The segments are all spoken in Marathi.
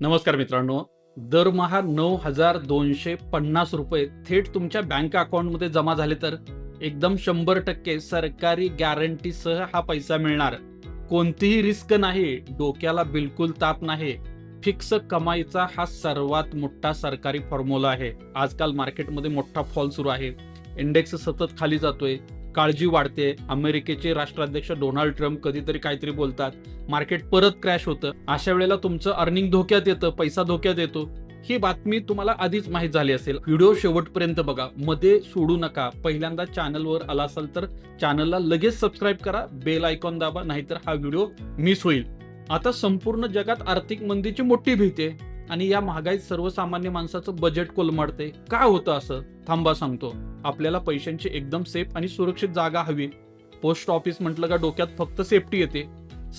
नमस्कार मित्रांनो. दरमहा 9,250 रुपये थेट तुमच्या बँक अकाउंटमध्ये जमा झाले तर एकदम 100% सरकारी गॅरंटीसह हा पैसा मिळणार. कोणतीही रिस्क नाही, डोक्याला बिलकुल ताप नाही. फिक्स कमाईचा हा सर्वात मोठा सरकारी फॉर्म्युला आहे. आजकाल मार्केटमध्ये मोठा फॉल सुरू आहे. इंडेक्स सतत खाली जातोय. काळजी वाढते. अमेरिकेचे राष्ट्राध्यक्ष डोनाल्ड ट्रम्प कधीतरी काहीतरी बोलतात. मार्केट परत क्रॅश होतं. अशा वेळेला तुमचं अर्निंग धोक्यात येतं, पैसा धोक्यात येतो. ही बातमी तुम्हाला आधीच माहीत झाली असेल. व्हिडिओ शेवटपर्यंत बघा, मध्ये सोडू नका. पहिल्यांदा चॅनलवर आला असाल तर चॅनलला लगेच सबस्क्राईब करा, बेल आयकॉन दाबा, नाहीतर हा व्हिडिओ मिस होईल. आता संपूर्ण जगात आर्थिक मंदीची मोठी भीती आहे आणि या महागाईत सर्वसामान्य माणसाचं बजेट कोलमडते. का होतं असं? थांबा सांगतो. आपल्याला पैशांची एकदम सेफ आणि सुरक्षित जागा हवी. पोस्ट ऑफिस म्हटलं का डोक्यात फक्त सेफ्टी येते.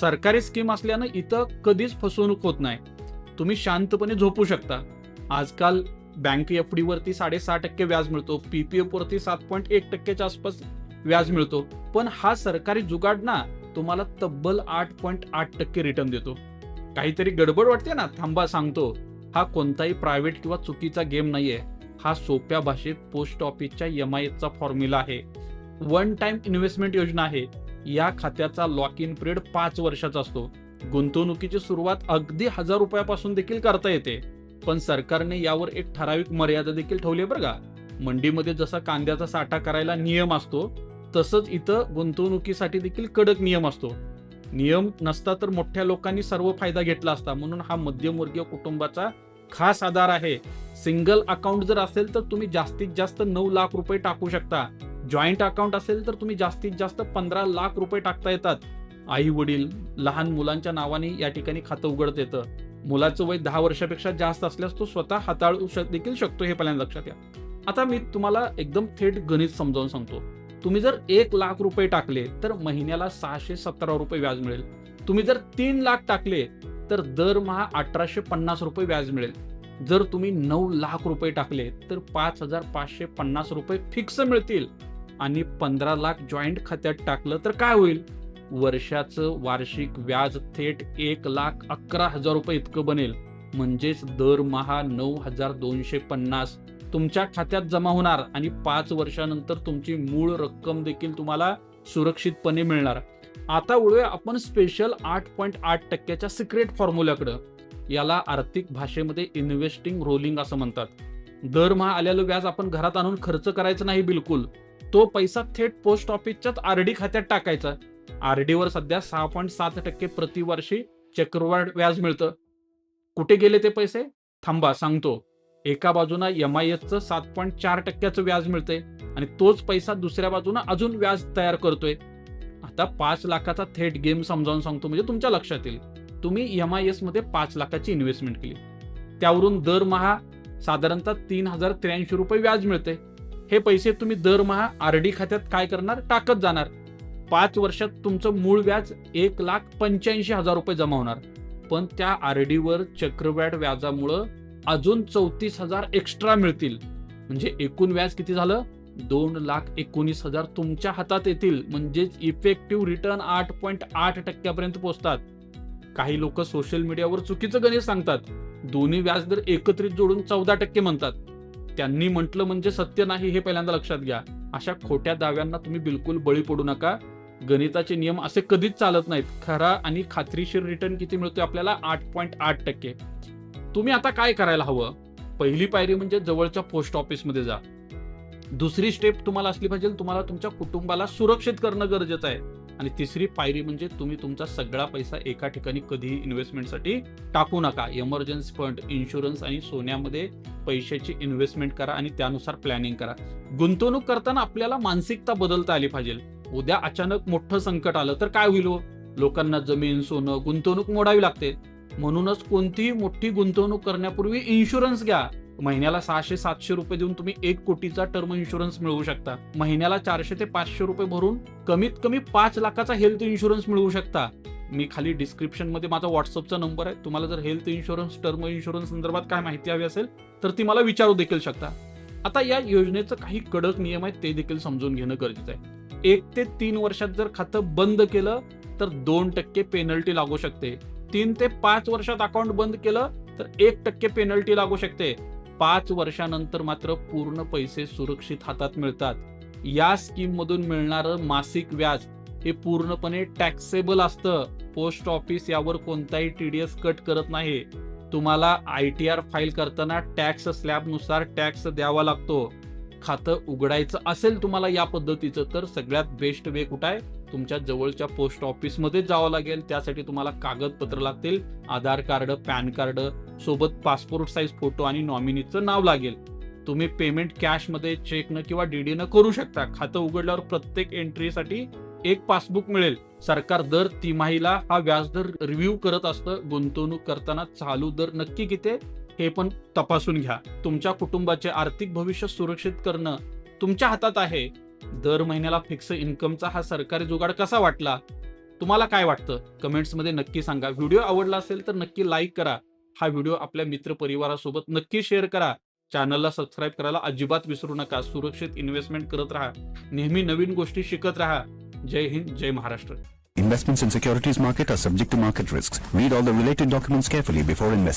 सरकारी स्कीम असल्यानं इथं कधीच फसवणूक होत नाही. तुम्ही शांतपणे झोपू शकता. आजकाल बँक एफडी वरती 6.5% व्याज मिळतो. पीपीएफ वरती 7.1% आसपास व्याज मिळतो. पण हा सरकारी जुगाड ना तुम्हाला तब्बल 8.8% रिटर्न देतो. काहीतरी गडबड वाटते ना? थांबा सांगतो. हा कोणताही प्रायव्हेट किंवा चुकीचा गेम नाहीये. हा सोप्या भाषेत पोस्ट ऑफिसच्या MIS फॉर्म्युला आहे. वन टाइम इन्व्हेस्टमेंट योजना आहे. या खात्याचा लॉक इन पिरियड 5 वर्षाचा असतो. गुंतवणुकीची सुरुवात अगदी 1,000 रुपयापासून देखील करता येते. पण सरकारने यावर एक ठराविक मर्यादा देखील ठेवली आहे बरं का. मंडीमध्ये जसा कांद्याचा साठा करायला नियम असतो, तसंच इथं गुंतवणुकीसाठी देखील कडक नियम असतो. नियम नसता तर मोठ्या लोकांनी सर्व फायदा घेतला असता. म्हणून हा मध्यमवर्गीय कुटुंबाचा खास आधार आहे. सिंगल अकाउंट जर असेल तर तुम्ही जास्तीत जास्त 9 लाख रुपये टाकू शकता. जॉईंट अकाउंट असेल तर तुम्ही जास्तीत जास्त 15 लाख रुपये टाकता येतात. आई वडील, लहान मुलांच्या नावाने या ठिकाणी खातं उघडता येतं. मुलाचं वय 10 वर्षापेक्षा जास्त असल्यास तो स्वतः हाताळू देखील शकतो, हे पहिल्यांदा लक्षात घ्या. आता मी तुम्हाला एकदम थेट गणित समजावून सांगतो. तुम्ही जर 1 लाख रुपये टाकले तर महिन्याला 617 रुपये व्याज मिळेल. तुम्ही जर 3 लाख टाकले तर दरमहा 1,850 रुपये व्याज मिळेल. जर तुम्ही 9 लाख रुपये टाकले तर 5,550 रुपये फिक्स मिळतील. आणि 15 लाख जॉईंट खात्यात टाकलं तर काय होईल? वर्षाचं वार्षिक व्याज थेट 1,11,000 रुपये इतकं बनेल. म्हणजेच दरमहा 9,250 तुमच्या खात्यात जमा होणार आणि 5 वर्षानंतर तुमची मूळ रक्कम देखील तुम्हाला सुरक्षितपणे मिळणार. आता वळूया आपण स्पेशल 8.8%च्या सिक्रेट फॉर्म्युल्याकडे. याला आर्थिक भाषेमध्ये इन्व्हेस्टिंग रोलिंग असं म्हणतात. दरमहा आलेलं व्याज आपण घरात आणून खर्च करायचं नाही बिलकुल. तो पैसा थेट पोस्ट ऑफिसच्याच RD खात्यात टाकायचा. RD वर सध्या 6.7% प्रतिवर्षी चक्रवाढ व्याज मिळतं. कुठे गेले ते पैसे? थांबा सांगतो. एका बाजूला MISचं 7.4%चं व्याज मिळतंय आणि तोच पैसा दुसऱ्या बाजूला अजून व्याज तयार करतोय. आता 5 लाखाचा थेट गेम समजावून सांगतो म्हणजे तुमच्या लक्षात येईल. तुम्ही MIS मध्ये 5 लाखाची इन्व्हेस्टमेंट केली. त्यावरून दरमहा साधारणतः 3,083 रुपये व्याज मिळते. हे पैसे तुम्ही दरमहा RD खात्यात काय करणार? टाकत जाणार. 5 वर्षात तुमचं मूळ व्याज 1,85,000 रुपये जमा होणार. पण त्या RD वर चक्रवाढ व्याजामुळं अजून 34,000 एक्स्ट्रा मिळतील. म्हणजे एकूण व्याज किती झालं? 2,19,000 तुमच्या हातात येतील. म्हणजेच इफेक्टिव्ह रिटर्न 8.8% पर्यंत पोहोचतात. काही लोक सोशल मीडियावर चुकीचं गणित सांगतात. दोन्ही व्याजदर एकत्रित जोडून 14% म्हणतात. त्यांनी म्हटलं म्हणजे सत्य नाही, हे पहिल्यांदा लक्षात घ्या. अशा खोट्या दाव्यांना तुम्ही बिलकुल बळी पडू नका. गणिताचे नियम असे कधीच चालत नाहीत. खरा आणि खात्रीशीर रिटर्न किती मिळतोय आपल्याला? 8.8%. तुम्ही आता काय करायला हवं? पहिली पायरी म्हणजे जवळच्या पोस्ट ऑफिसमध्ये जा. दुसरी स्टेप तुम्हाला असली पाहिजे, तुम्हाला तुमच्या कुटुंबाला सुरक्षित करणं गरजेचं आहे. आणि तिसरी पायरी म्हणजे तुम्ही तुमचा सगळा पैसा एका ठिकाणी कधीही इन्व्हेस्टमेंटसाठी टाकू नका. इमर्जन्सी फंड, इन्शुरन्स आणि सोन्यामध्ये पैशाची इन्व्हेस्टमेंट करा आणि त्यानुसार प्लॅनिंग करा. गुंतवणूक करताना आपल्याला मानसिकता बदलता आली पाहिजे. उद्या अचानक मोठं संकट आलं तर काय होईल? लोकांना जमीन, सोनं, गुंतवणूक मोडावी लागते. म्हणूनच कोणतीही मोठी गुंतवणूक करण्यापूर्वी इन्शुरन्स घ्या. महिन्याला 600-700 रुपये देऊन तुम्ही 1 कोटीचा टर्म इन्शुरन्स मिळवू शकता. महिन्याला 400 ते 500 रुपये भरून कमीत कमी 5 लाखाचा हेल्थ इन्शुरन्स मिळवू शकता. मी खाली डिस्क्रिप्शन मध्ये माझा व्हॉट्सअपचा नंबर आहे. तुम्हाला जर हेल्थ इन्शुरन्स, टर्म इन्शुरन्स संदर्भात काय माहिती हवी असेल तर ती मला विचारू देखील शकता. आता या योजनेचं काही कडक नियम आहेत, ते देखील समजून घेणं गरजेचं आहे. 1 ते 3 वर्षात जर खातं बंद केलं तर 2% पेनल्टी लागू शकते. 3 ते 5 वर्षात अकाउंट बंद केलं तर 1% पेनल्टी लागू शकते. 5 वर्षानंतर मात्र पूर्ण पैसे सुरक्षित हातात मिळतात. या स्कीम मधून मिळणारं मासिक व्याज हे पूर्णपणे टॅक्सेबल असतं. पोस्ट ऑफिस यावर कोणताही TDS कट करत नाही. तुम्हाला ITR फाईल करताना टॅक्स स्लॅबनुसार टॅक्स द्यावा लागतो. खातं उघडायचं असेल तुम्हाला या पद्धतीचं तर सगळ्यात बेस्ट वे कुठं आहे? तुमच्या जवळच्या पोस्ट ऑफिसमध्ये जावं लागेल. त्यासाठी तुम्हाला कागदपत्र लागतील, आधार कार्ड, पॅन कार्ड, सोबत पासपोर्ट साईज फोटो आणि नॉमिनीचं नाव लागेल. तुम्ही पेमेंट कॅशमध्ये, चेकनं किंवा DD करू शकता. खातं उघडल्यावर प्रत्येक एंट्रीसाठी एक पासबुक मिळेल. सरकार दर तिमाहीला हा व्याजदर रिव्ह्यू करत असतं. गुंतवणूक करताना चालू दर नक्की किती आहे हे पण तपासून घ्या. तुमच्या कुटुंबाचे आर्थिक भविष्य सुरक्षित करणं तुमच्या हातात आहे. दर महिन्याला फिक्स इन्कमचा हा सरकारी जुगाड कसा वाटला? तुम्हाला काय वाटतं? कमेंट्समध्ये नक्की सांगा. व्हिडिओ आवडला असेल तर नक्की लाईक करा. हा व्हिडिओ आपल्या मित्रपरिवारासोबत नक्की शेअर करा. चॅनलला सबस्क्राईब करायला अजिबात विसरू नका. सुरक्षित इन्व्हेस्टमेंट करत राहा. नेहमी नवीन गोष्टी शिकत राहा. जय हिंद, जय Maharashtra. Investments in securities market are subject to market risks. Read all the related documents carefully before investing.